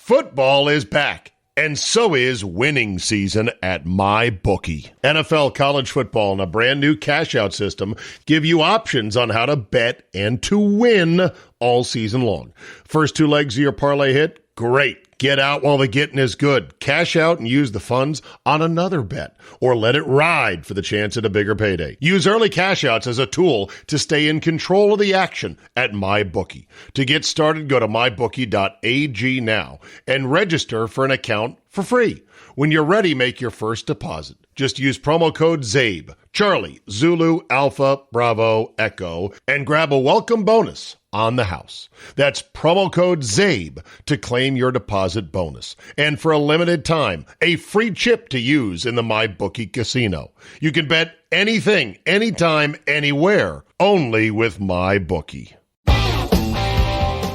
Football is back, and so is winning season at MyBookie. NFL, college football, and a brand new cash-out system give you options on how to bet and to win all season long. First two legs of your parlay hit? Great. Get out while the getting is good. Cash out and use the funds on another bet, or let it ride for the chance at a bigger payday. Use early cash outs as a tool to stay in control of the action at MyBookie. To get started, go to mybookie.ag now and register for an account for free. When you're ready, make your first deposit. Just use promo code CZABE, Charlie, Zulu, Alpha, Bravo, Echo, and grab a welcome bonus on the house. That's promo code CZABE to claim your deposit bonus. And for a limited time, a free chip to use in the MyBookie casino. You can bet anything, anytime, anywhere, only with MyBookie.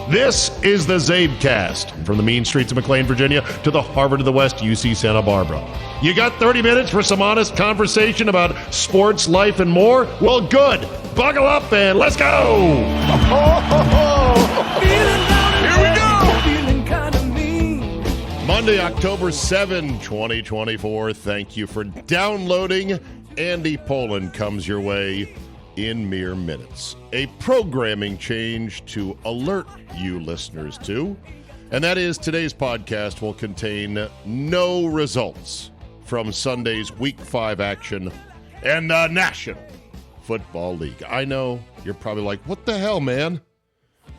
This is the CzabeCast, from the mean streets of McLean, Virginia, to the Harvard of the West, UC Santa Barbara. You got 30 minutes for some honest conversation about sports, life, and more? Well, good. Buckle up and let's go! Here we go! Monday, October 7, 2024. Thank you for downloading. Andy Pollin comes your way in mere minutes. A programming change to alert you listeners to, and that is today's podcast will contain no results from Sunday's Week 5 action and the National Football League. I know you're probably like, what the hell, man?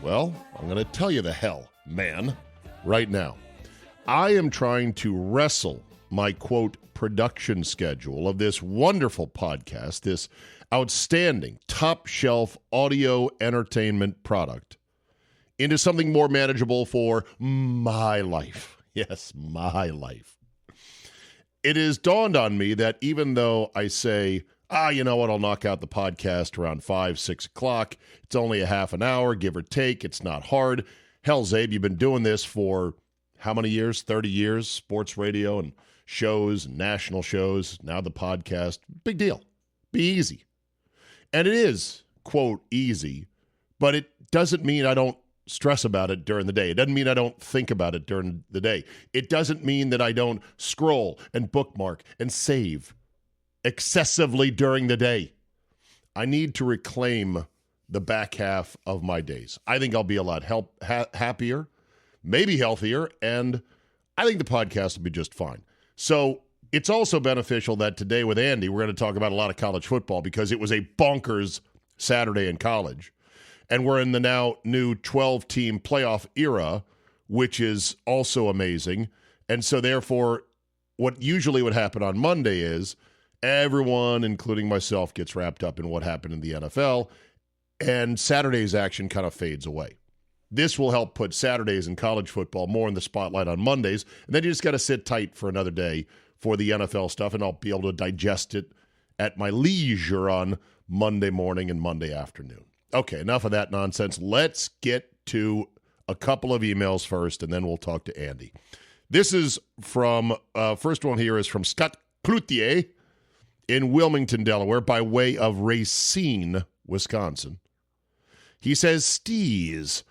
Well, I'm going to tell you the hell, man, right now. I am trying to wrestle my, quote, production schedule of this wonderful podcast, this outstanding, top-shelf audio entertainment product, into something more manageable for my life. Yes, my life. It has dawned on me that even though I say, you know what, I'll knock out the podcast around 5, 6 o'clock, it's only a half an hour, give or take, it's not hard. Hell, Zabe, you've been doing this for how many years? 30 years, sports radio and shows, and national shows, now the podcast. Big deal. Be easy. And it is, quote, easy, but it doesn't mean I don't stress about it during the day. It doesn't mean I don't think about it during the day. It doesn't mean that I don't scroll and bookmark and save excessively during the day. I need to reclaim the back half of my days. I think I'll be a lot happier, maybe healthier, and I think the podcast will be just fine. So it's also beneficial that today with Andy, we're going to talk about a lot of college football because it was a bonkers Saturday in college. And we're in the now new 12-team playoff era, which is also amazing. And so therefore, what usually would happen on Monday is everyone, including myself, gets wrapped up in what happened in the NFL, and Saturday's action kind of fades away. This will help put Saturdays in college football more in the spotlight on Mondays, and then you just got to sit tight for another day for the NFL stuff, and I'll be able to digest it at my leisure on Monday morning and Monday afternoon. Okay, enough of that nonsense. Let's get to a couple of emails first, and then we'll talk to Andy. This is from, first one here is from Scott Cloutier in Wilmington, Delaware, by way of Racine, Wisconsin. He says, Steez,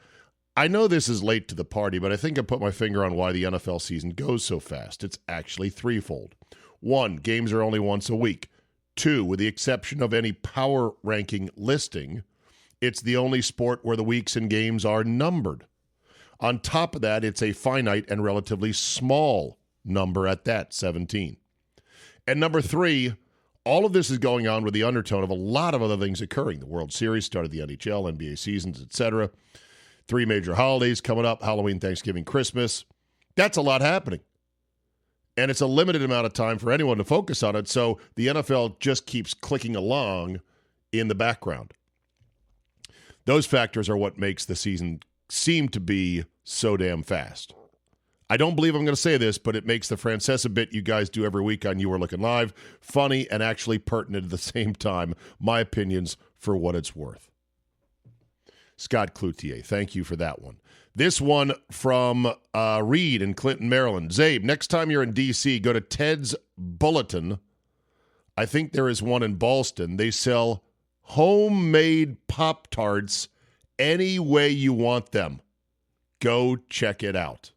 I know this is late to the party, but I think I put my finger on why the NFL season goes so fast. It's actually threefold. 1, games are only once a week. 2, with the exception of any power ranking listing, it's the only sport where the weeks and games are numbered. On top of that, it's a finite and relatively small number at that, 17. And number 3, all of this is going on with the undertone of a lot of other things occurring. The World Series started, the NHL, NBA seasons, etc. 3 major holidays coming up, Halloween, Thanksgiving, Christmas. That's a lot happening. And it's a limited amount of time for anyone to focus on it, so the NFL just keeps clicking along in the background. Those factors are what makes the season seem to be so damn fast. I don't believe I'm going to say this, but it makes the Francesa bit you guys do every week on You Were Looking Live funny and actually pertinent at the same time. My opinions for what it's worth. Scott Cloutier, thank you for that one. This one from Reed in Clinton, Maryland. Zabe, next time you're in D.C., go to Ted's Bulletin. I think there is one in Ballston. They sell homemade Pop-Tarts any way you want them. Go check it out.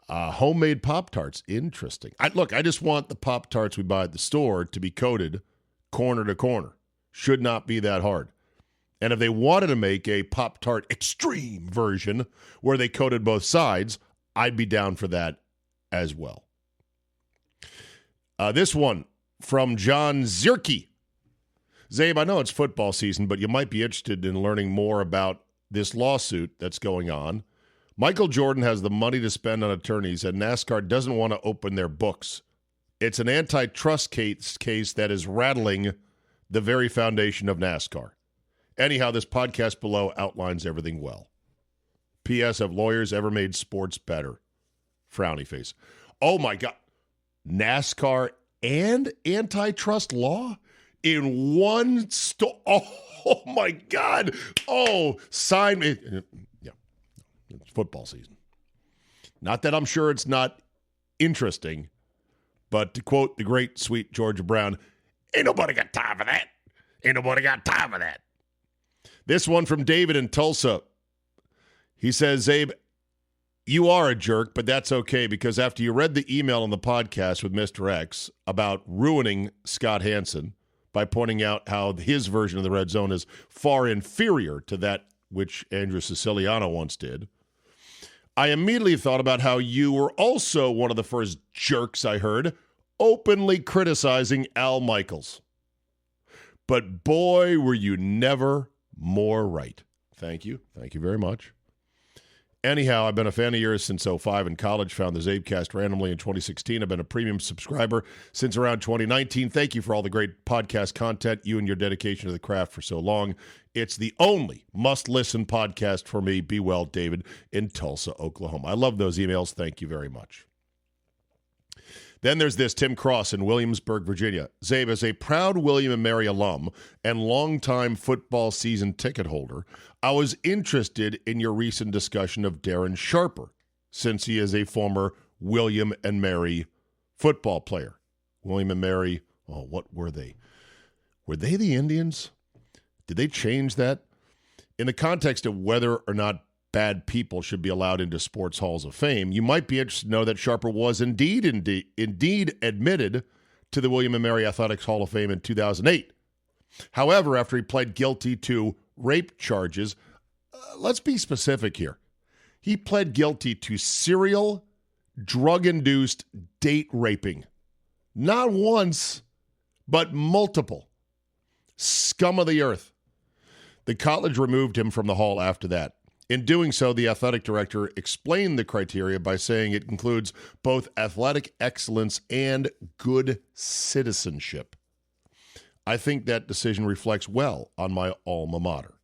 Homemade Pop-Tarts. Interesting. I just want the Pop-Tarts we buy at the store to be coated corner to corner. Should not be that hard. And if they wanted to make a Pop-Tart extreme version where they coated both sides, I'd be down for that as well. This one from John Zierke. Czabe, I know it's football season, but you might be interested in learning more about this lawsuit that's going on. Michael Jordan has the money to spend on attorneys, and NASCAR doesn't want to open their books. It's an antitrust case that is rattling the very foundation of NASCAR. Anyhow, this podcast below outlines everything well. P.S. Have lawyers ever made sports better? Frowny face. Oh, my God. NASCAR and antitrust law in one Oh, my God. Oh, sign me. Yeah, it's football season. Not that I'm sure it's not interesting, but to quote the great, sweet Georgia Brown, ain't nobody got time for that. Ain't nobody got time for that. This one from David in Tulsa. He says, Czabe, you are a jerk, but that's okay because after you read the email on the podcast with Mr. X about ruining Scott Hansen by pointing out how his version of the red zone is far inferior to that which Andrew Siciliano once did, I immediately thought about how you were also one of the first jerks I heard openly criticizing Al Michaels. But boy, were you never more right. Thank you. Thank you very much. Anyhow, I've been a fan of yours since 2005 in college, found the CzabeCast randomly in 2016. I've been a premium subscriber since around 2019. Thank you for all the great podcast content, you and your dedication to the craft for so long. It's the only must-listen podcast for me. Be well, David, in Tulsa, Oklahoma. I love those emails. Thank you very much. Then there's this, Tim Cross in Williamsburg, Virginia. Czabe, as a proud William & Mary alum and longtime football season ticket holder, I was interested in your recent discussion of Darren Sharper, since he is a former William & Mary football player. William & Mary, oh, what were they? Were they the Indians? Did they change that? In the context of whether or not bad people should be allowed into sports halls of fame, you might be interested to know that Sharper was indeed admitted to the William & Mary Athletics Hall of Fame in 2008. However, after he pled guilty to rape charges, let's be specific here. He pled guilty to serial drug-induced date raping. Not once, but multiple. Scum of the earth. The college removed him from the hall after that. In doing so, the athletic director explained the criteria by saying it includes both athletic excellence and good citizenship. I think that decision reflects well on my alma mater.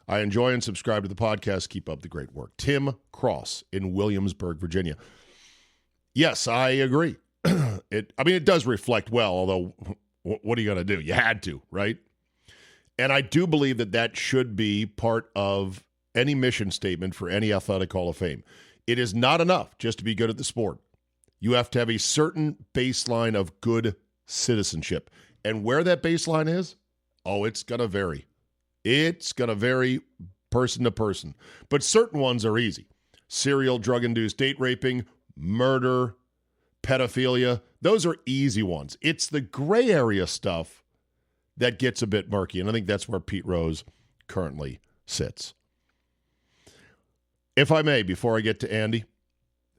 I enjoy and subscribe to the podcast. Keep up the great work. Tim Cross in Williamsburg, Virginia. Yes, I agree. It does reflect well, although what are you going to do? You had to, right? And I do believe that should be part of any mission statement for any athletic Hall of Fame. It is not enough just to be good at the sport. You have to have a certain baseline of good citizenship. And where that baseline is, it's going to vary. It's going to vary person to person. But certain ones are easy. Serial drug-induced date raping, murder, pedophilia, those are easy ones. It's the gray area stuff that gets a bit murky. And I think that's where Pete Rose currently sits. If I may, before I get to Andy,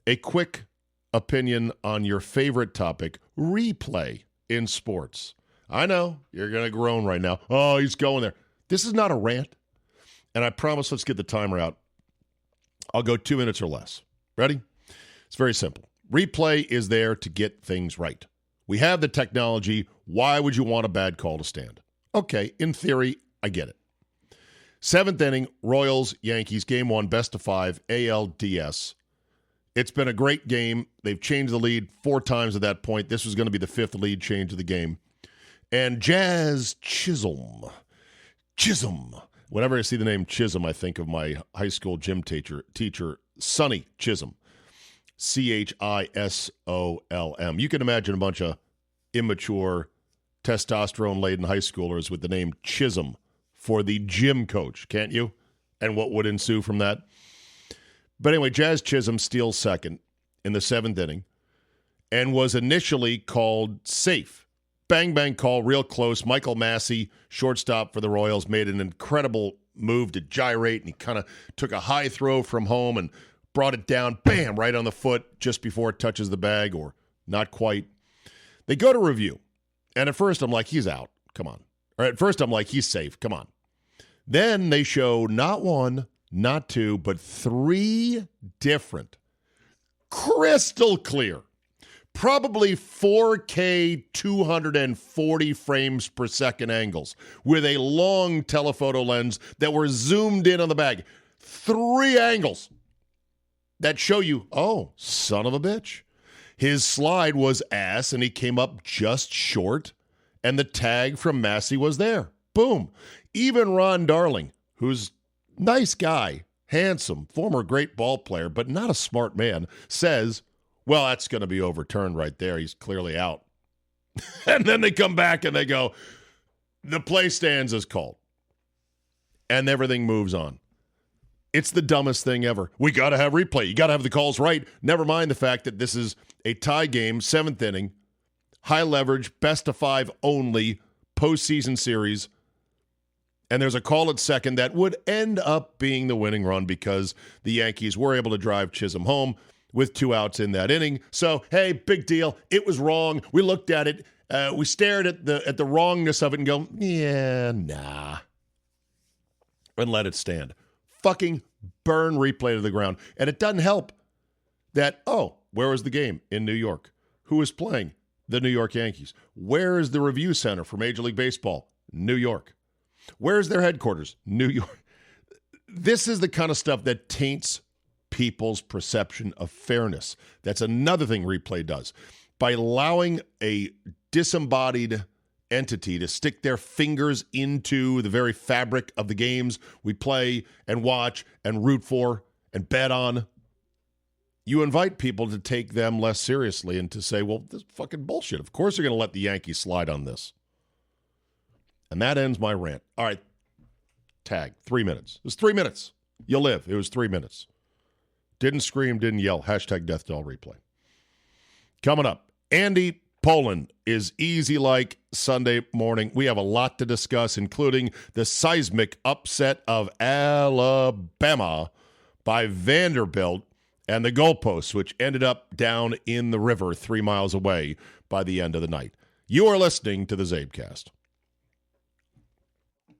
a quick opinion on your favorite topic, replay in sports. I know, you're going to groan right now. Oh, he's going there. This is not a rant, and I promise let's get the timer out. I'll go 2 minutes or less. Ready? It's very simple. Replay is there to get things right. We have the technology. Why would you want a bad call to stand? Okay, in theory, I get it. 7th inning, Royals, Yankees, Game 1, best of 5, ALDS. It's been a great game. They've changed the lead 4 times at that point. This was going to be the 5th lead change of the game. And Jazz Chisholm. Whenever I see the name Chisholm, I think of my high school gym teacher Sonny Chisholm. Chisholm. You can imagine a bunch of immature, testosterone-laden high schoolers with the name Chisholm for the gym coach, can't you? And what would ensue from that? But anyway, Jazz Chisholm steals second in the 7th inning and was initially called safe. Bang, bang call, real close. Michael Massey, shortstop for the Royals, made an incredible move to gyrate, and he kind of took a high throw from home and brought it down, bam, right on the foot just before it touches the bag, or not quite. They go to review, and at first I'm like, he's out. Come on. Or at first I'm like, he's safe. Come on. Then they show not one, not two, but 3 different, crystal clear, probably 4K 240 frames per second angles with a long telephoto lens that were zoomed in on the bag. 3 angles that show you, oh, son of a bitch. His slide was ass, and he came up just short, and the tag from Massey was there. Boom. Even Ron Darling, who's nice guy, handsome, former great ball player, but not a smart man, says, well, that's going to be overturned right there. He's clearly out. And then they come back and they go, the play stands as called. And everything moves on. It's the dumbest thing ever. We got to have replay. You got to have the calls right. Never mind the fact that this is a tie game, 7th inning, high leverage, best of 5 only, postseason series. And there's a call at second that would end up being the winning run because the Yankees were able to drive Chisholm home with 2 outs in that inning. So, hey, big deal. It was wrong. We looked at it. We stared at the wrongness of it and go, yeah, nah. And let it stand. Fucking burn replay to the ground. And it doesn't help that, oh, where was the game? In New York. Who was playing? The New York Yankees. Where is the review center for Major League Baseball? New York. Where's their headquarters? New York. This is the kind of stuff that taints people's perception of fairness. That's another thing replay does. By allowing a disembodied entity to stick their fingers into the very fabric of the games we play and watch and root for and bet on, you invite people to take them less seriously and to say, well, this is fucking bullshit. Of course they're going to let the Yankees slide on this. And that ends my rant. All right, tag, 3 minutes. It was 3 minutes. You live. It was 3 minutes. Didn't scream, didn't yell. Hashtag Death Doll Replay. Coming up, Andy Pollin is easy like Sunday morning. We have a lot to discuss, including the seismic upset of Alabama by Vanderbilt and the goalposts, which ended up down in the river 3 miles away by the end of the night. You are listening to the CzabeCast.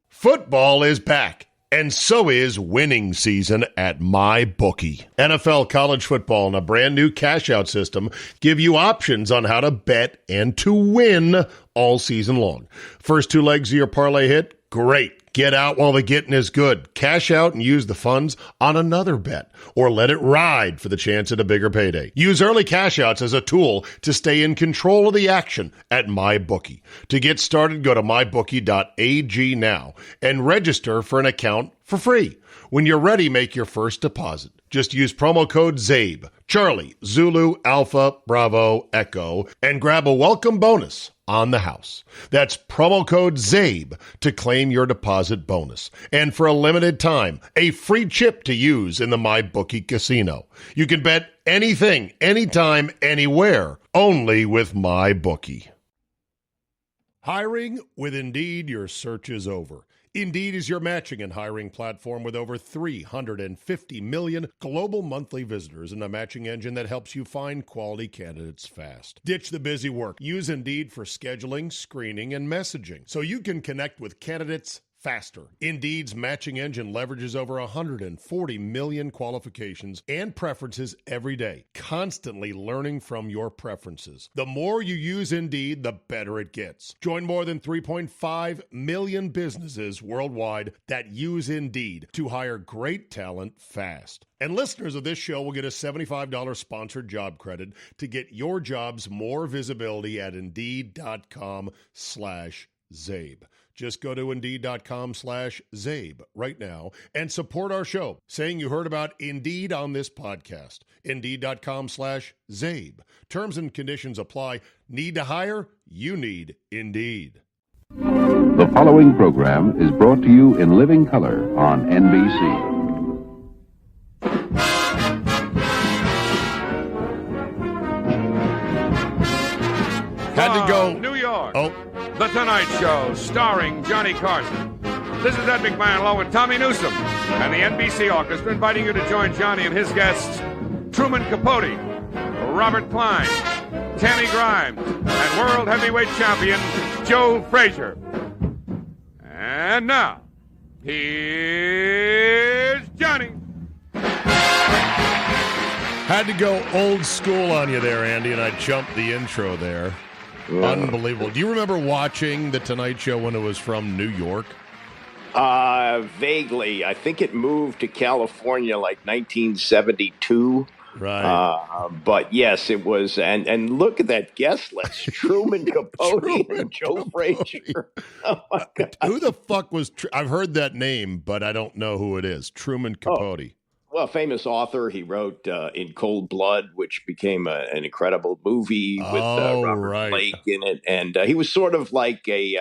Football is back. And so is winning season at MyBookie. NFL, college football, and a brand new cash-out system give you options on how to bet and to win all season long. First 2 legs of your parlay hit? Great. Get out while the getting is good. Cash out and use the funds on another bet, or let it ride for the chance at a bigger payday. Use early cash outs as a tool to stay in control of the action at MyBookie. To get started, go to mybookie.ag now and register for an account for free. When you're ready, make your first deposit. Just use promo code CZABE, Charlie, Zulu, Alpha, Bravo, Echo, and grab a welcome bonus on the house. That's promo code CZABE to claim your deposit bonus. And for a limited time, a free chip to use in the MyBookie casino. You can bet anything, anytime, anywhere, only with MyBookie. Hiring with Indeed, your search is over. Indeed is your matching and hiring platform with over 350 million global monthly visitors and a matching engine that helps you find quality candidates fast. Ditch the busy work. Use Indeed for scheduling, screening, and messaging so you can connect with candidates faster. Indeed's matching engine leverages over 140 million qualifications and preferences every day, constantly learning from your preferences. The more you use Indeed, the better it gets. Join more than 3.5 million businesses worldwide that use Indeed to hire great talent fast. And listeners of this show will get a $75 sponsored job credit to get your jobs more visibility at Indeed.com/Zabe. Just go to Indeed.com/Zabe right now and support our show, saying you heard about Indeed on this podcast. Indeed.com/Zabe. Terms and conditions apply. Need to hire? You need Indeed. The following program is brought to you in living color on NBC. Had to go. New York. Oh, The Tonight Show, starring Johnny Carson. This is Ed McMahon along with Tommy Newsom and the NBC Orchestra, inviting you to join Johnny and his guests, Truman Capote, Robert Klein, Tammy Grimes, and World Heavyweight Champion Joe Frazier. And now, here's Johnny. had to go old school on you there, Andy, and I jumped the intro there. Unbelievable. Do you remember watching The Tonight Show when it was from New York? Vaguely. I think it moved to California like 1972. Right. But yes, it was. And look at that guest list: Truman Capote and Joe Frazier. Oh my God. Who the fuck was? I've heard that name, but I don't know who it is. Truman Capote. Well, famous author. He wrote In Cold Blood, which became an incredible movie with Robert Blake in it. And he was sort of like a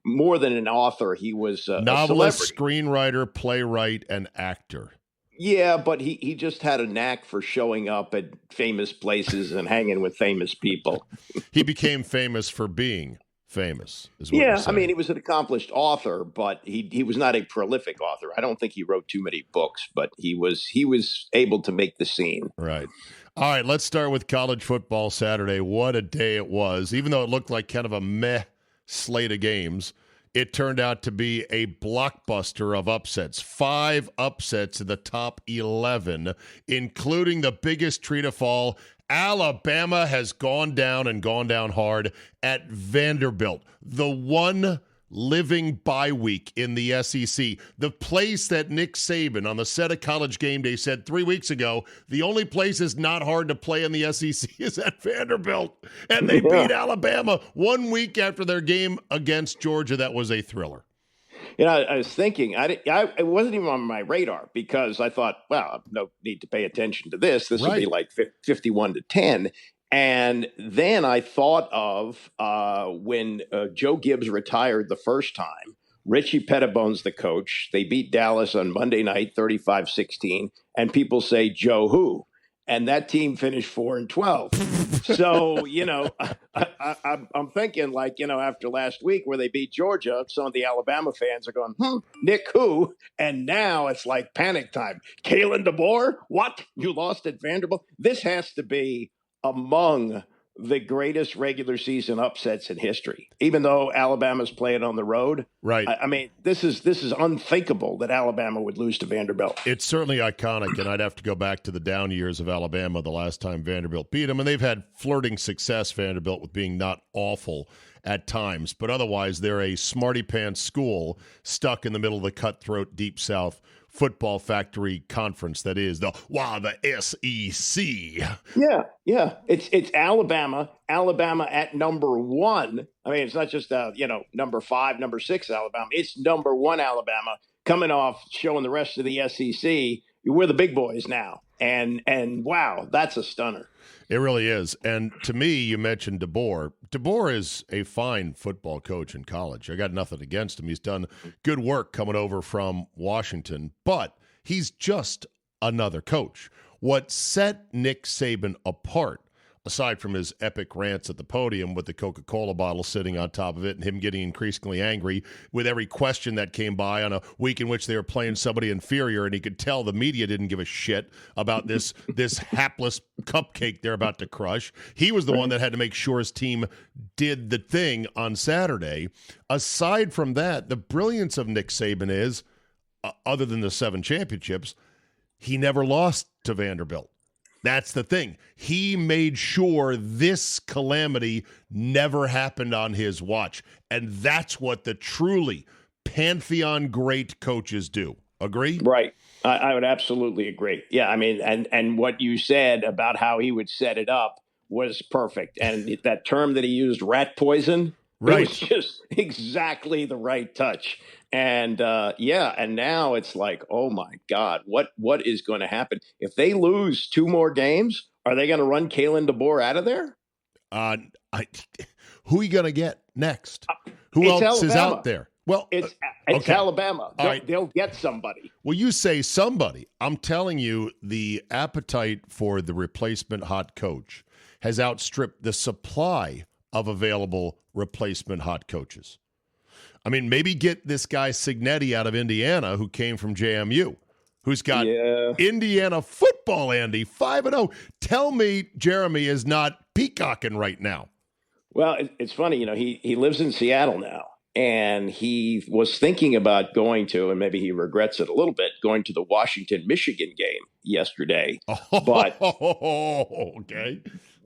more than an author. He was a novelist, screenwriter, playwright, and actor. Yeah, but he just had a knack for showing up at famous places and hanging with famous people. He became famous for being famous, is what Yeah, you're saying. I mean, he was an accomplished author, but he was not a prolific author. I don't think he wrote too many books, but he was able to make the scene. Right. All right, let's start with college football Saturday. What a day it was. Even though it looked like kind of a meh slate of games, it turned out to be a blockbuster of upsets. 5 upsets in the top 11, including the biggest treat of all. Alabama has gone down and gone down hard at Vanderbilt, the one living bye week in the SEC. The place that Nick Saban on the set of College Game Day said 3 weeks ago, the only place is not hard to play in the SEC is at Vanderbilt. And they beat Alabama 1 week after their game against Georgia. That was a thriller. You know, I was thinking, it wasn't even on my radar because I thought, well, no need to pay attention to this. This will be like 51-10. And then I thought of when Joe Gibbs retired the first time, Richie Pettibone's the coach. They beat Dallas on Monday night, 35-16. And people say, Joe who? And that team finished 4-12. So, you know, I'm thinking like, you know, after last week where they beat Georgia, some of the Alabama fans are going, Nick who? And now it's like panic time. Kalen DeBoer? What? You lost at Vanderbilt? This has to be among the greatest regular season upsets in history, even though Alabama's playing on the road. Right. I mean, this is unthinkable that Alabama would lose to Vanderbilt. It's certainly iconic, and I'd have to go back to the down years of Alabama the last time Vanderbilt beat them, and they've had flirting success, Vanderbilt, with being not awful at times, but otherwise they're a smarty-pants school stuck in the middle of the cutthroat Deep South football factory conference that is the SEC. Yeah. It's Alabama at number 1. I mean, it's not just number 5, number 6 Alabama. It's number 1 Alabama coming off showing the rest of the SEC. We're the big boys now. And wow, that's a stunner. It really is. And to me, you mentioned DeBoer. DeBoer is a fine football coach in college. I got nothing against him. He's done good work coming over from Washington, but he's just another coach. What set Nick Saban apart, aside from his epic rants at the podium with the Coca-Cola bottle sitting on top of it and him getting increasingly angry with every question that came by on a week in which they were playing somebody inferior, and he could tell the media didn't give a shit about this hapless cupcake they're about to crush. He was the one that had to make sure his team did the thing on Saturday. Aside from that, the brilliance of Nick Saban is, other than the 7 championships, he never lost to Vanderbilt. That's the thing. He made sure this calamity never happened on his watch. And that's what the truly Pantheon great coaches do. Agree? Right. I would absolutely agree. Yeah, I mean, and what you said about how he would set it up was perfect. And that term that he used, rat poison, right. It was just exactly the right touch. And and now it's like, oh my God, what is going to happen if they lose 2 more games? Are they going to run Kalen DeBoer out of there? Who are you going to get next? Who else Alabama. Is out there? Well, it's okay. Alabama. They'll get somebody. Well, you say somebody. I'm telling you, the appetite for the replacement hot coach has outstripped the supply of available replacement hot coaches. I mean, maybe get this guy Signetti out of Indiana, who came from JMU, who's got Indiana football, Andy, 5-0. Tell me Jeremy is not peacocking right now. Well, it's funny, he lives in Seattle now, and he was thinking about going to, and maybe he regrets it a little bit, going to the Washington-Michigan game yesterday. Okay.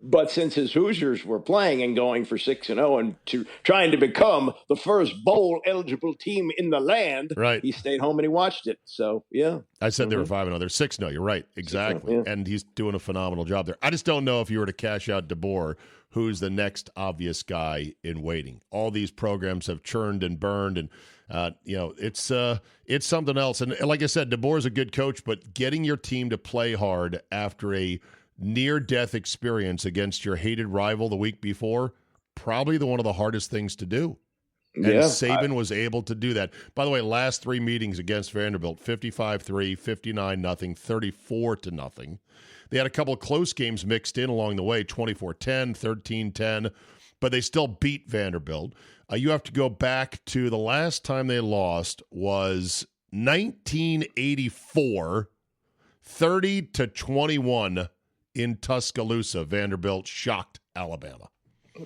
But since his Hoosiers were playing and going for 6-0 and trying to become the first bowl-eligible team in the land, right, he stayed home and he watched it. So, yeah. I said they were 5-0. They're 6-0. You're right. Exactly. Yeah. And he's doing a phenomenal job there. I just don't know if you were to cash out DeBoer, who's the next obvious guy in waiting. All these programs have churned and burned, and it's something else. And like I said, DeBoer's a good coach, but getting your team to play hard after a near-death experience against your hated rival the week before, probably one of the hardest things to do. And Saban was able to do that. By the way, last 3 meetings against Vanderbilt, 55-3, 59-0, 34-0. They had a couple of close games mixed in along the way, 24-10, 13-10, but they still beat Vanderbilt. You have to go back to the last time they lost was 1984, 30-21 in Tuscaloosa. Vanderbilt shocked Alabama.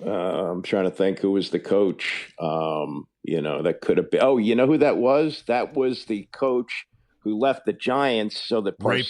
I'm trying to think who was the coach. That could have been. Oh, you know who that was? That was the coach who left the Giants so that Ray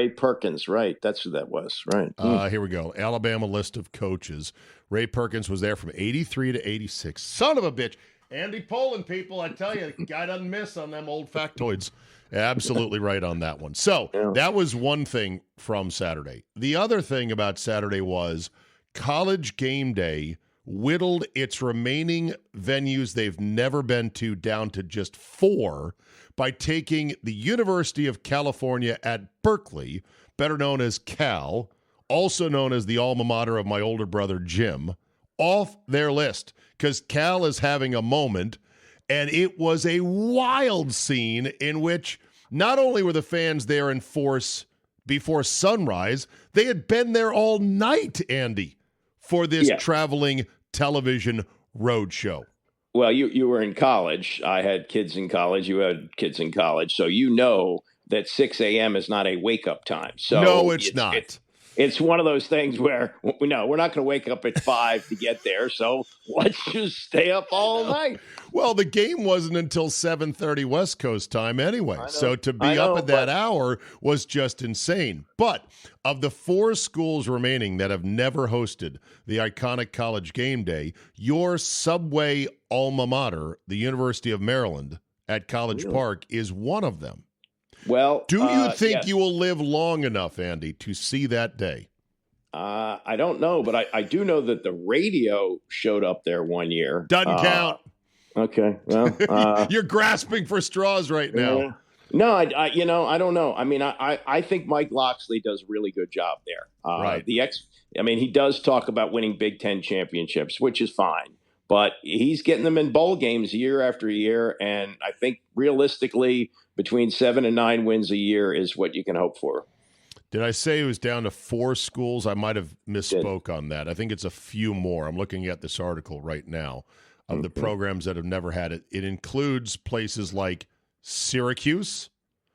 Perkins, right. That's who that was, right. Here we go. Alabama list of coaches. Ray Perkins was there from 83 to 86. Son of a bitch. Andy Pollin, people, I tell you, the guy doesn't miss on them old factoids. Absolutely right on that one. So that was one thing from Saturday. The other thing about Saturday was College Game Day whittled its remaining venues they've never been to down to just 4 by taking the University of California at Berkeley, better known as Cal, also known as the alma mater of my older brother Jim, off their list because Cal is having a moment, and it was a wild scene in which not only were the fans there in force before sunrise, they had been there all night, Andy, for this traveling television roadshow. Well, you were in college. I had kids in college. You had kids in college. So you know that 6 a.m. is not a wake-up time. So no, it's not. It's one of those things where, no, we're not going to wake up at 5 to get there, so let's just stay up all night. Well, the game wasn't until 7:30 West Coast time anyway, so to be up at that hour was just insane. But of the 4 schools remaining that have never hosted the iconic College Game Day, your Subway alma mater, the University of Maryland at College Park, is one of them. Well, do you think you will live long enough, Andy, to see that day? I don't know, but I do know that the radio showed up there one year. Doesn't count. Okay, well, you're grasping for straws right now. No, I don't know. I mean, I think Mike Loxley does a really good job there. Right. He does talk about winning Big Ten championships, which is fine, but he's getting them in bowl games year after year, and I think realistically, between 7 and 9 wins a year is what you can hope for. Did I say it was down to 4 schools? I might have misspoke on that. I think it's a few more. I'm looking at this article right now of the programs that have never had it. It includes places like Syracuse.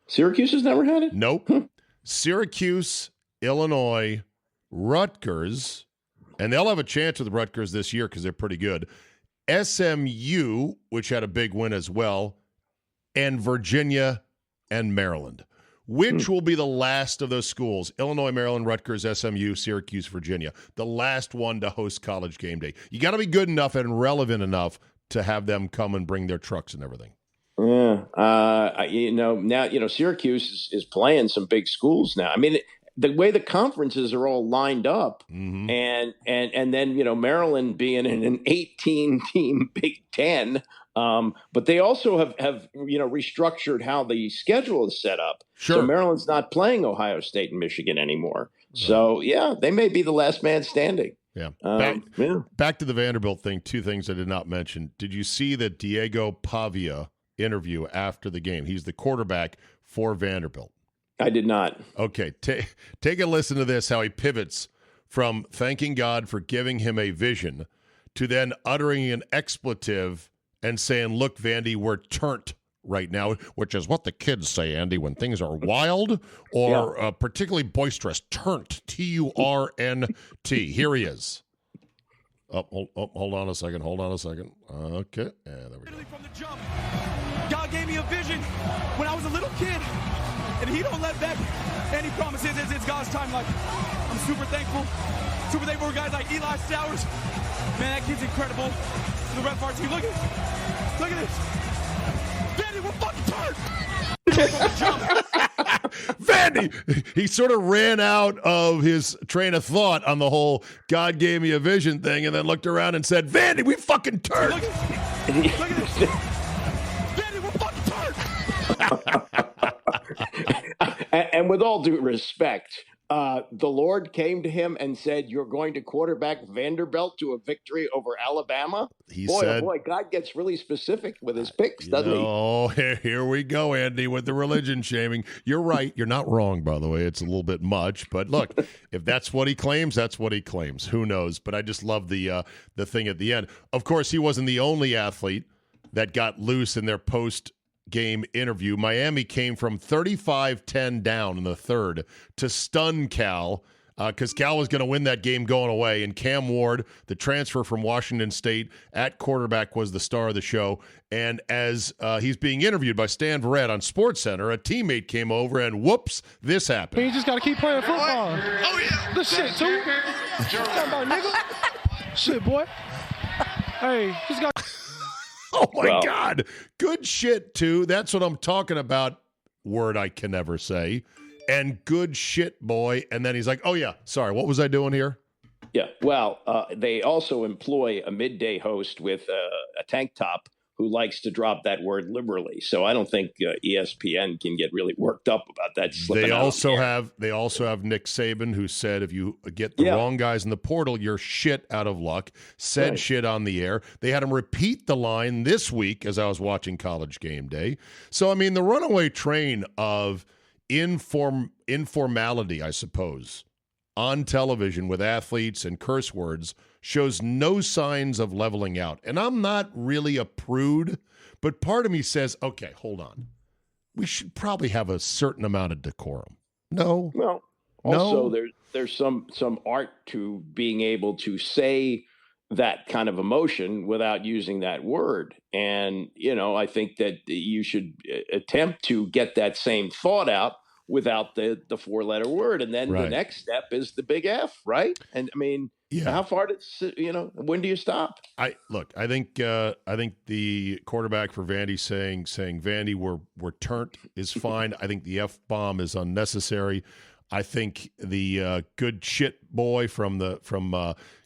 Syracuse has never had it? Nope. Syracuse, Illinois, Rutgers, and they'll have a chance with Rutgers this year because they're pretty good. SMU, which had a big win as well, and Virginia and Maryland. Which will be the last of those schools? Illinois, Maryland, Rutgers, SMU, Syracuse, Virginia. The last one to host College Game Day. You got to be good enough and relevant enough to have them come and bring their trucks and everything. Yeah. Now, Syracuse is playing some big schools now. I mean, the way the conferences are all lined up and then, Maryland being in an 18-team Big Ten, but they also have restructured how the schedule is set up. Sure. So Maryland's not playing Ohio State and Michigan anymore. Right. So, they may be the last man standing. Yeah. Back to the Vanderbilt thing, 2 things I did not mention. Did you see the Diego Pavia interview after the game? He's the quarterback for Vanderbilt. I did not. Okay. Take a listen to this, how he pivots from thanking God for giving him a vision to then uttering an expletive and saying, look, Vandy, we're turnt right now, which is what the kids say, Andy, when things are wild or particularly boisterous. Turnt, T-U-R-N-T. Here he is. Hold on a second. Okay, there we go. From the jump, God gave me a vision when I was a little kid, and he don't let that any promises. It's God's time. Like, I'm super thankful for guys like Eli Stowers. Man, that kid's incredible. The ref our team. Look at this. Vandy, we're fucking turned. Vandy, he sort of ran out of his train of thought on the whole God gave me a vision thing and then looked around and said, Vandy, we fucking turned. Look at this. Vandy, we're fucking turned. And with all due respect, the Lord came to him and said, you're going to quarterback Vanderbilt to a victory over Alabama? He boy, said, oh boy, God gets really specific with his picks, doesn't he? Oh, here we go, Andy, with the religion shaming. You're right. You're not wrong, by the way. It's a little bit much. But look, if that's what he claims, that's what he claims. Who knows? But I just love the thing at the end. Of course, he wasn't the only athlete that got loose in their post-game interview. Miami came from 35-10 down in the third to stun Cal because Cal was going to win that game going away. And Cam Ward, the transfer from Washington State at quarterback, was the star of the show. And as he's being interviewed by Stan Verrett on SportsCenter, a teammate came over and whoops, this happened. You just got to keep playing football. Oh, yeah. The shit, too. Talking about, nigga. Shit, boy. Hey, just got... Oh, my God. Good shit, too. That's what I'm talking about. Word I can never say. And good shit, boy. And then he's like, oh, yeah, sorry, what was I doing here? Yeah, well, they also employ a midday host with a tank top who likes to drop that word liberally. So I don't think ESPN can get really worked up about that. They also have Nick Saban, who said if you get the wrong guys in the portal, you're shit out of luck. Said shit on the air. They had him repeat the line this week as I was watching College Game Day. So I mean, the runaway train of informality, I suppose, on television with athletes and curse words shows no signs of leveling out. And I'm not really a prude, but part of me says, okay, hold on. We should probably have a certain amount of decorum. No. Well, also there's some art to being able to say that kind of emotion without using that word. And, I think that you should attempt to get that same thought out without the four-letter word. And then the next step is the big F, right? And I mean, how far when do you stop? I think the quarterback for Vandy saying Vandy, we're turnt is fine. I think the F-bomb is unnecessary. I think the good shit boy from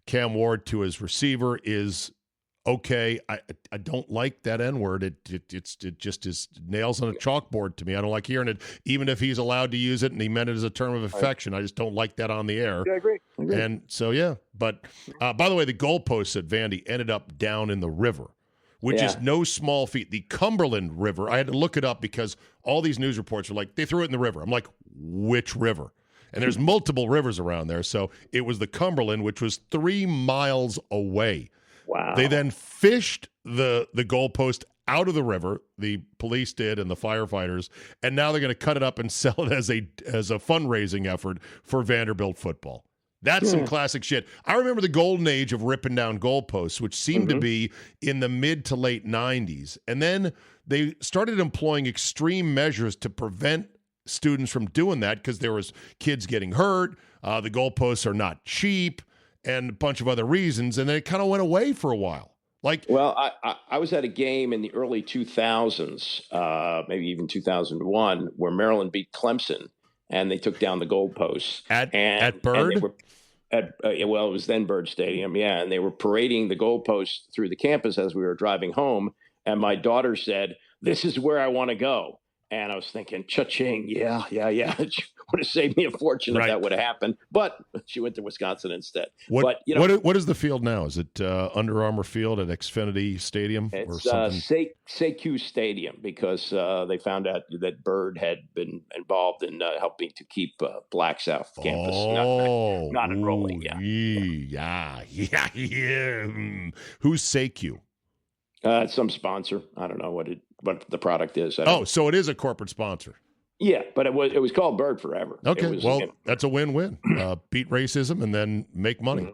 Cam Ward to his receiver is okay. I don't like that N-word. It just is nails on a chalkboard to me. I don't like hearing it, even if he's allowed to use it and he meant it as a term of affection. I just don't like that on the air. Yeah, I agree. And so, yeah. But, by the way, the goalposts at Vandy ended up down in the river, which is no small feat. The Cumberland River, I had to look it up because all these news reports are like, they threw it in the river. I'm like, which river? And there's multiple rivers around there. So it was the Cumberland, which was 3 miles away. Wow. They then fished the goalpost out of the river. The police did and the firefighters, and now they're going to cut it up and sell it as a fundraising effort for Vanderbilt football. That's some classic shit. I remember the golden age of ripping down goalposts, which seemed to be in the mid to late 90s. And then they started employing extreme measures to prevent students from doing that because there was kids getting hurt. The goalposts are not cheap. And a bunch of other reasons, and then it kind of went away for a while. Well, I was at a game in the early 2000s, maybe even 2001, where Maryland beat Clemson, and they took down the goalposts at Bird. And it was then Bird Stadium, and they were parading the goalposts through the campus as we were driving home. And my daughter said, "This is where I want to go." And I was thinking, cha-ching, yeah. Would have saved me a fortune if that would have happened. But she went to Wisconsin instead. What is the field now? Is it Under Armour Field at Xfinity Stadium or something? Sekou Stadium, because they found out that Bird had been involved in helping to keep Black South campus not enrolling. Yeah. Who's Sekou? It's some sponsor. I don't know what the product is. So it is a corporate sponsor. Yeah, but it was called Bird forever. Okay, that's a win-win. Beat racism and then make money.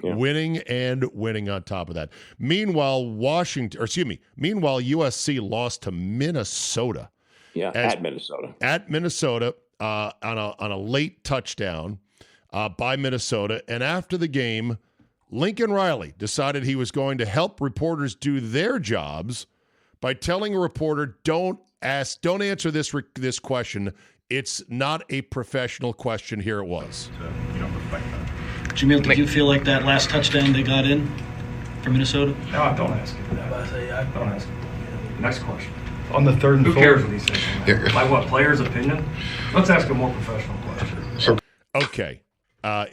Yeah. Winning on top of that. Meanwhile, USC lost to Minnesota. Yeah, at Minnesota. At Minnesota on a late touchdown by Minnesota. And after the game, Lincoln Riley decided he was going to help reporters do their jobs by telling a reporter, don't answer this question. It's not a professional question. Here it was. Jamil, did you feel like that last touchdown they got in for Minnesota? No, don't ask him that. Don't ask him. Next question. On the 3rd and 4. Who cares what he says? By what, player's opinion? Let's ask a more professional question. Okay.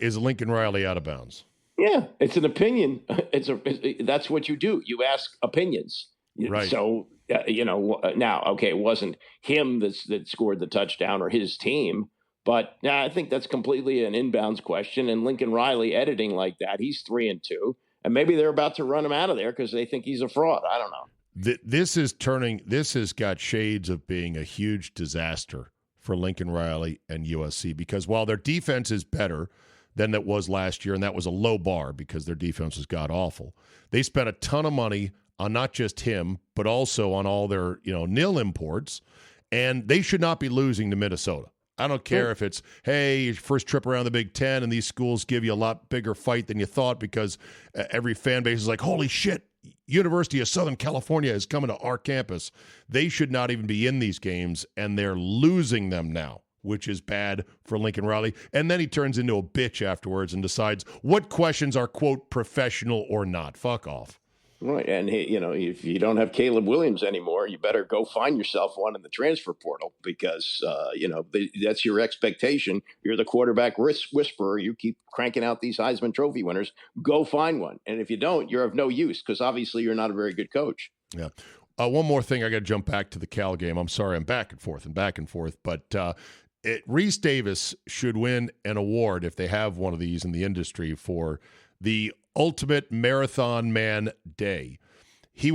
Is Lincoln Riley out of bounds? Yeah, it's an opinion. That's what you do. You ask opinions. Right. So, now, okay, it wasn't him that scored the touchdown or his team, but I think that's completely an inbounds question. And Lincoln Riley editing like that, he's 3-2, and maybe they're about to run him out of there because they think he's a fraud. I don't know. This has got shades of being a huge disaster for Lincoln Riley and USC, because while their defense is better than that was last year, and that was a low bar because their defense was god-awful, they spent a ton of money on not just him, but also on all their nil imports, and they should not be losing to Minnesota. I don't care if it's, hey, your first trip around the Big Ten, and these schools give you a lot bigger fight than you thought because every fan base is like, holy shit, University of Southern California is coming to our campus. They should not even be in these games, and they're losing them now, which is bad for Lincoln Riley. And then he turns into a bitch afterwards and decides what questions are, quote, professional or not. Fuck off. Right, and if you don't have Caleb Williams anymore, you better go find yourself one in the transfer portal because that's your expectation. You're the quarterback whisperer. You keep cranking out these Heisman Trophy winners. Go find one, and if you don't, you're of no use because obviously you're not a very good coach. Yeah. One more thing, I got to jump back to the Cal game. I'm sorry, I'm back and forth, but Reese Davis should win an award if they have one of these in the industry for the Ultimate Marathon Man Day. He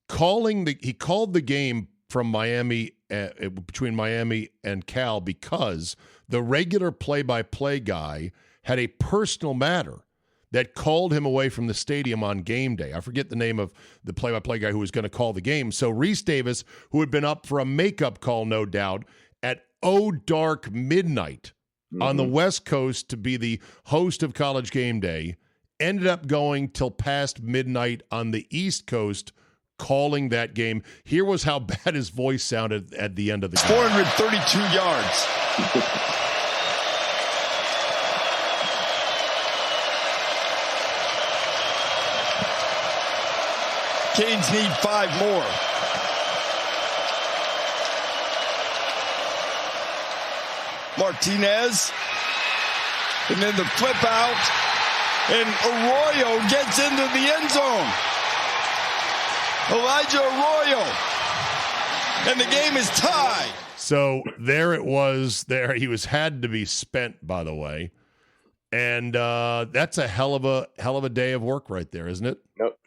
called the game from Miami, between Miami and Cal, because the regular play-by-play guy had a personal matter that called him away from the stadium on game day. I forget the name of the play-by-play guy who was going to call the game. So Reese Davis, who had been up for a makeup call, no doubt, at dark midnight on the West Coast to be the host of College Game Day, ended up going till past midnight on the East Coast calling that game. Here was how bad his voice sounded at the end of the game. 432 yards. Canes need 5 more. Martinez. And then the flip out. And Arroyo gets into the end zone. Elijah Arroyo. And the game is tied. So there it was. He had to be spent, by the way. And that's a hell of a day of work right there, isn't it?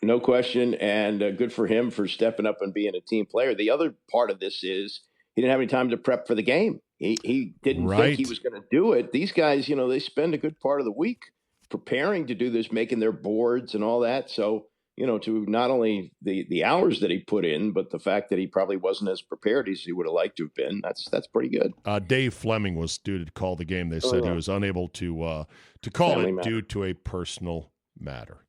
No question. And good for him for stepping up and being a team player. The other part of this is he didn't have any time to prep for the game. He didn't think he was going to do it. These guys, they spend a good part of the week preparing to do this, making their boards and all that. So, to not only the hours that he put in, but the fact that he probably wasn't as prepared as he would have liked to have been, that's pretty good. Dave Fleming was due to call the game. They said he was unable to call Family matter. Due to a personal matter.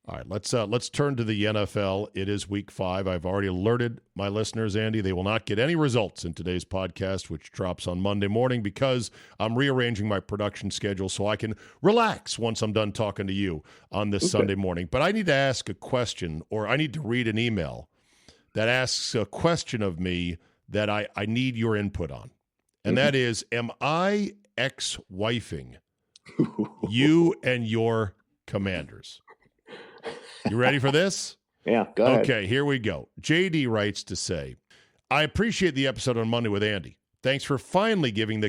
All right, let's turn to the NFL. It is Week 5. I've already alerted my listeners, Andy, they will not get any results in today's podcast, which drops on Monday morning, because I'm rearranging my production schedule so I can relax once I'm done talking to you on this Sunday morning. But I need to ask a question, or I need to read an email that asks a question of me that I need your input on. And that is, am I ex-wifing you and your Commanders? You ready for this? Yeah, go ahead. Okay, here we go. JD writes to say, I appreciate the episode on Monday with Andy. Thanks for finally giving the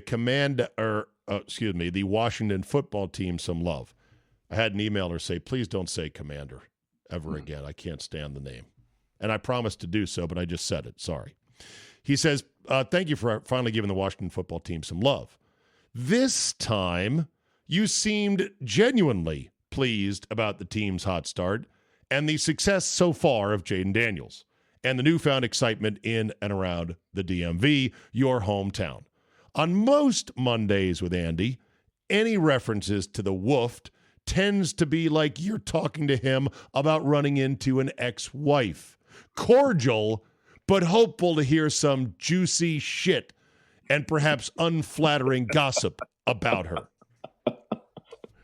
the Washington football team some love. I had an emailer say, please don't say Commander ever again. I can't stand the name. And I promised to do so, but I just said it. Sorry. He says, thank you for finally giving the Washington football team some love. This time, you seemed genuinely pleased about the team's hot start and the success so far of Jaden Daniels and the newfound excitement in and around the DMV, your hometown. On most Mondays with Andy, any references to the woofed tends to be like you're talking to him about running into an ex-wife. Cordial, but hopeful to hear some juicy shit and perhaps unflattering gossip about her.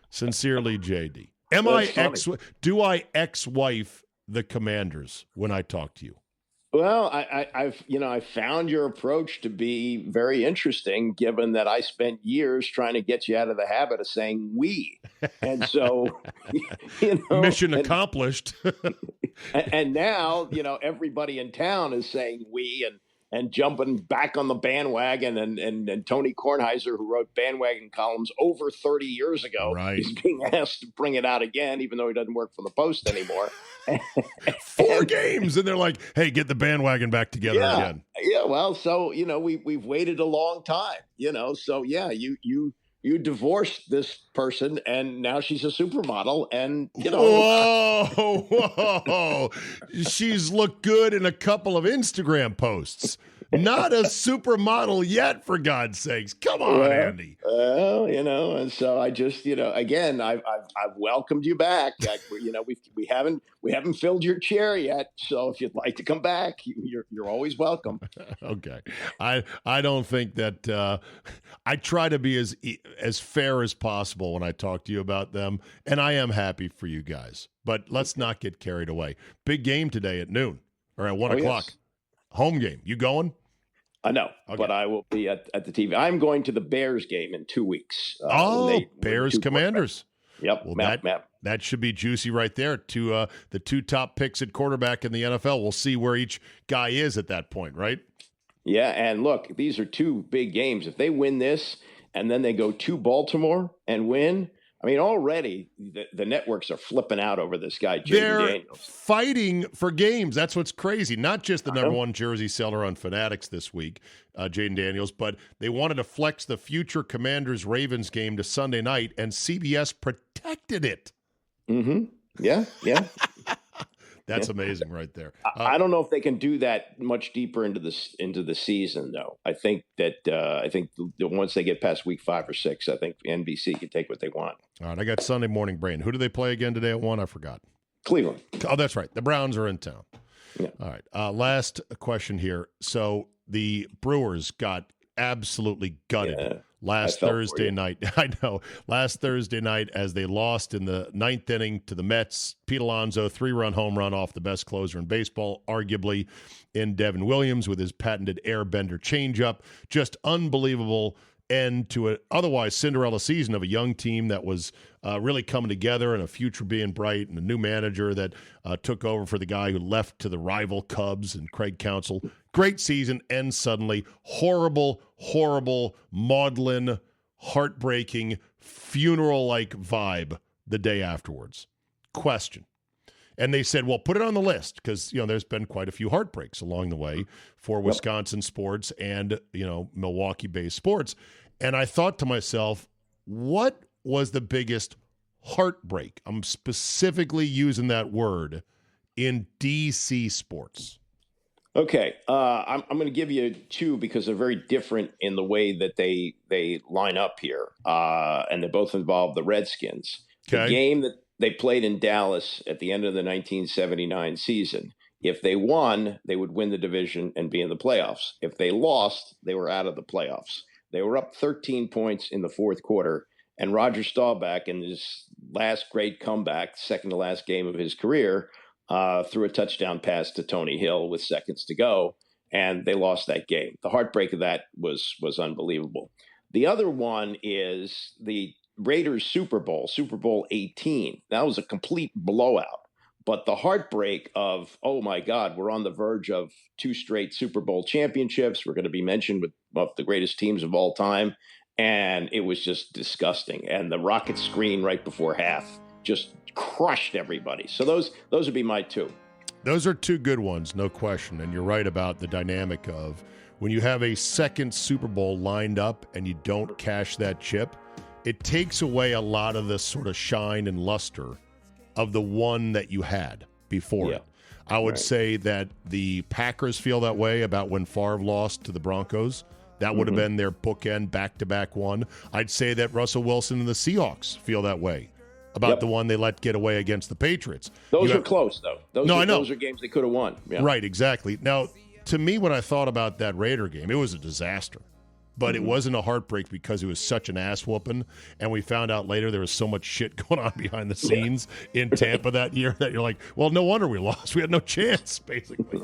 Sincerely, JD. Do I ex-wife the Commanders when I talk to you? Well, I found your approach to be very interesting, given that I spent years trying to get you out of the habit of saying we, and so mission accomplished. and now everybody in town is saying we and jumping back on the bandwagon, and Tony Kornheiser, who wrote bandwagon columns over 30 years ago, is being asked to bring it out again, even though he doesn't work for the Post anymore. 4 games, and they're like, hey, get the bandwagon back together again. Yeah, well, so we've waited a long time, so yeah, you divorced this person and now she's a supermodel, and whoa, she's looked good in a couple of Instagram posts, not a supermodel yet, for God's sakes. Come on, Andy. Well, and so I just, again, I've welcomed you back. We haven't filled your chair yet, so if you'd like to come back, you're always welcome. Okay, I don't think that I try to be as fair as possible when I talk to you about them, and I am happy for you guys. But let's not get carried away. Big game today at noon or at 1 o'clock. Yes. Home game. You going? No, okay. But I will be at the TV. I'm going to the Bears game in 2 weeks. Bears Commanders. Yep. Well, that should be juicy right there. The 2 top picks at quarterback in the NFL. We'll see where each guy is at that point, right? Yeah, and look, these are 2 big games. If they win this and then they go to Baltimore and win, I mean, already the networks are flipping out over this guy, Jaden Daniels. Fighting for games. That's what's crazy. Not just the number 1 jersey seller on Fanatics this week, Jaden Daniels, but they wanted to flex the future Commanders-Ravens game to Sunday night, and CBS protected it. Mm-hmm. Yeah. That's amazing right there. I don't know if they can do that much deeper into the season, though. I think that once they get past week 5 or 6, I think NBC can take what they want. All right, I got Sunday morning brain. Who do they play again today at 1? I forgot. Cleveland. Oh, that's right. The Browns are in town. Yeah. All right. Last question here. So the Brewers got absolutely gutted last Thursday night. I know. Last Thursday night as they lost in the 9th inning to the Mets. Pete Alonso, 3-run home run off the best closer in baseball, arguably, in Devin Williams with his patented airbender changeup. Just unbelievable end to an otherwise Cinderella season of a young team that was really coming together and a future being bright, and a new manager that took over for the guy who left to the rival Cubs and Craig Counsell. Great season, ends suddenly. Horrible, maudlin, heartbreaking, funeral-like vibe the day afterwards. Question. And they said, well, put it on the list because, there's been quite a few heartbreaks along the way for Wisconsin sports and, Milwaukee-based sports. And I thought to myself, what was the biggest heartbreak? I'm specifically using that word in DC sports. Okay. I'm going to give you 2 because they're very different in the way that they line up here. And they both involve the Redskins. Okay. The game that they played in Dallas at the end of the 1979 season. If they won, they would win the division and be in the playoffs. If they lost, they were out of the playoffs. They were up 13 points in the 4th quarter, and Roger Staubach, in his last great comeback, second to last game of his career, threw a touchdown pass to Tony Hill with seconds to go. and they lost that game. The heartbreak of that was unbelievable. The other one is the Raiders Super Bowl 18. That was a complete blowout. But the heartbreak of, oh my God, we're on the verge of 2 straight Super Bowl championships. We're going to be mentioned with one of the greatest teams of all time. And it was just disgusting. And the rocket screen right before half just crushed everybody. So those would be my 2. Those are 2 good ones, no question. And you're right about the dynamic of when you have a second Super Bowl lined up and you don't cash that chip, it takes away a lot of the sort of shine and luster of the one that you had before it. I would say that the Packers feel that way about when Favre lost to the Broncos. That would have been their bookend back-to-back one. I'd say that Russell Wilson and the Seahawks feel that way about the one they let get away against the Patriots. Those are close, though. Those are games they could have won. Yeah. Right, exactly. Now, to me, when I thought about that Raider game, it was a disaster. But it wasn't a heartbreak because it was such an ass-whooping, and we found out later there was so much shit going on behind the scenes in Tampa that year that you're like, well, no wonder we lost. We had no chance, basically.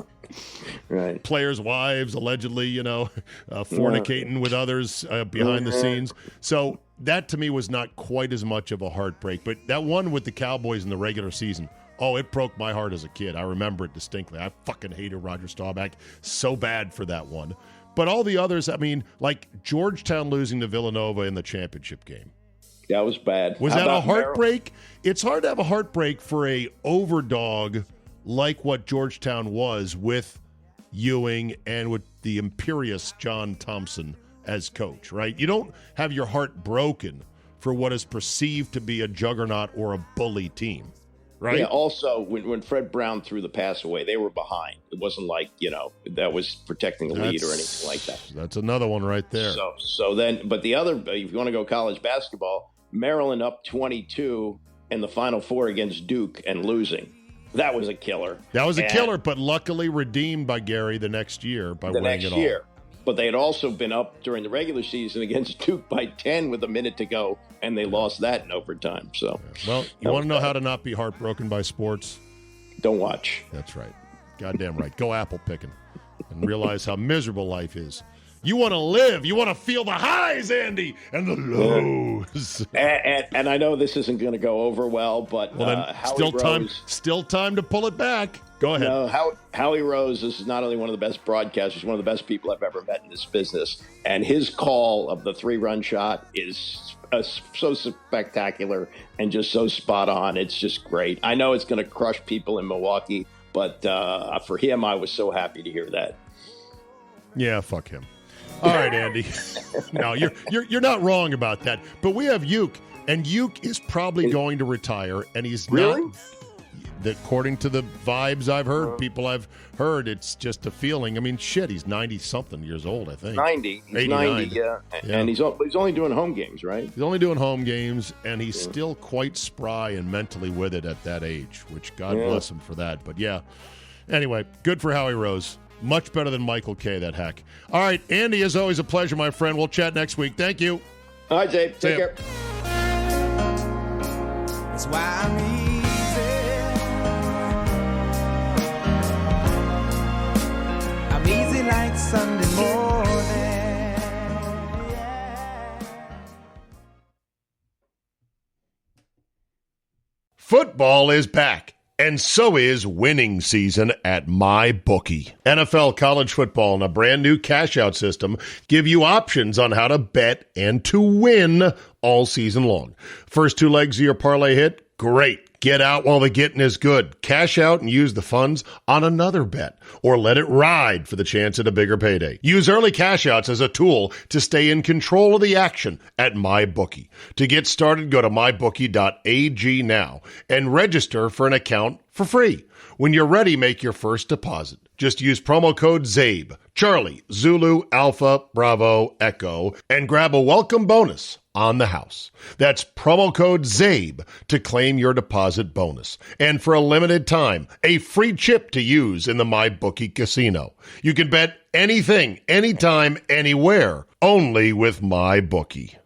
Right. Players' wives allegedly, fornicating with others behind the scenes. So that, to me, was not quite as much of a heartbreak. But that one with the Cowboys in the regular season, oh, it broke my heart as a kid. I remember it distinctly. I fucking hated Roger Staubach so bad for that one. But all the others, I mean, like Georgetown losing to Villanova in the championship game. That was bad. Was that a heartbreak? It's hard to have a heartbreak for a overdog like what Georgetown was with Ewing and with the imperious John Thompson as coach, right? You don't have your heart broken for what is perceived to be a juggernaut or a bully team. Right. Yeah, also, when Fred Brown threw the pass away, they were behind. It wasn't like, that was protecting the lead or anything like that. That's another one right there. So then, but the other, if you want to go college basketball, Maryland up 22 in the Final Four against Duke and losing. That was a killer. That was a killer, but luckily redeemed by Gary the next year by winning it all. But they had also been up during the regular season against Duke by 10 with a minute to go, and they lost that in overtime. So, well, you want to know how to not be heartbroken by sports? Don't watch. That's right. Goddamn right. Go apple picking and realize how miserable life is. You want to live. You want to feel the highs, Andy, and the lows. And I know this isn't going to go over well, but still time to pull it back. Go ahead. Howie Rose is not only one of the best broadcasters, one of the best people I've ever met in this business. And his call of the 3-run shot is so spectacular and just so spot on. It's just great. I know it's going to crush people in Milwaukee, but for him, I was so happy to hear that. Yeah, fuck him. All right, Andy. No, you're not wrong about that. But we have Uke, and Uke is probably going to retire, and he's really? Not. According to the vibes I've heard, people I've heard, it's just a feeling. I mean, shit, he's 90-something years old, I think. 90. He's 89. 90, yeah. And he's only doing home games, right? He's only doing home games, and he's still quite spry and mentally with it at that age, which God bless him for that. But, yeah. Anyway, good for Howie Rose. Much better than Michael K., that hack. All right, Andy, as always, a pleasure, my friend. We'll chat next week. Thank you. All right, Dave. Take care. That's why I'm easy. I'm easy like Sunday morning. Football is back. And so is winning season at MyBookie. NFL, college football, and a brand new cash-out system give you options on how to bet and to win all season long. First 2 legs of your parlay hit? Great. Get out while the getting is good. Cash out and use the funds on another bet, or let it ride for the chance at a bigger payday. Use early cash outs as a tool to stay in control of the action at MyBookie. To get started, go to mybookie.ag now and register for an account for free. When you're ready, make your first deposit. Just use promo code ZABE, Charlie, Zulu, Alpha, Bravo, Echo, and grab a welcome bonus on the house. That's promo code ZABE to claim your deposit bonus. And for a limited time, a free chip to use in the MyBookie casino. You can bet anything, anytime, anywhere, only with MyBookie.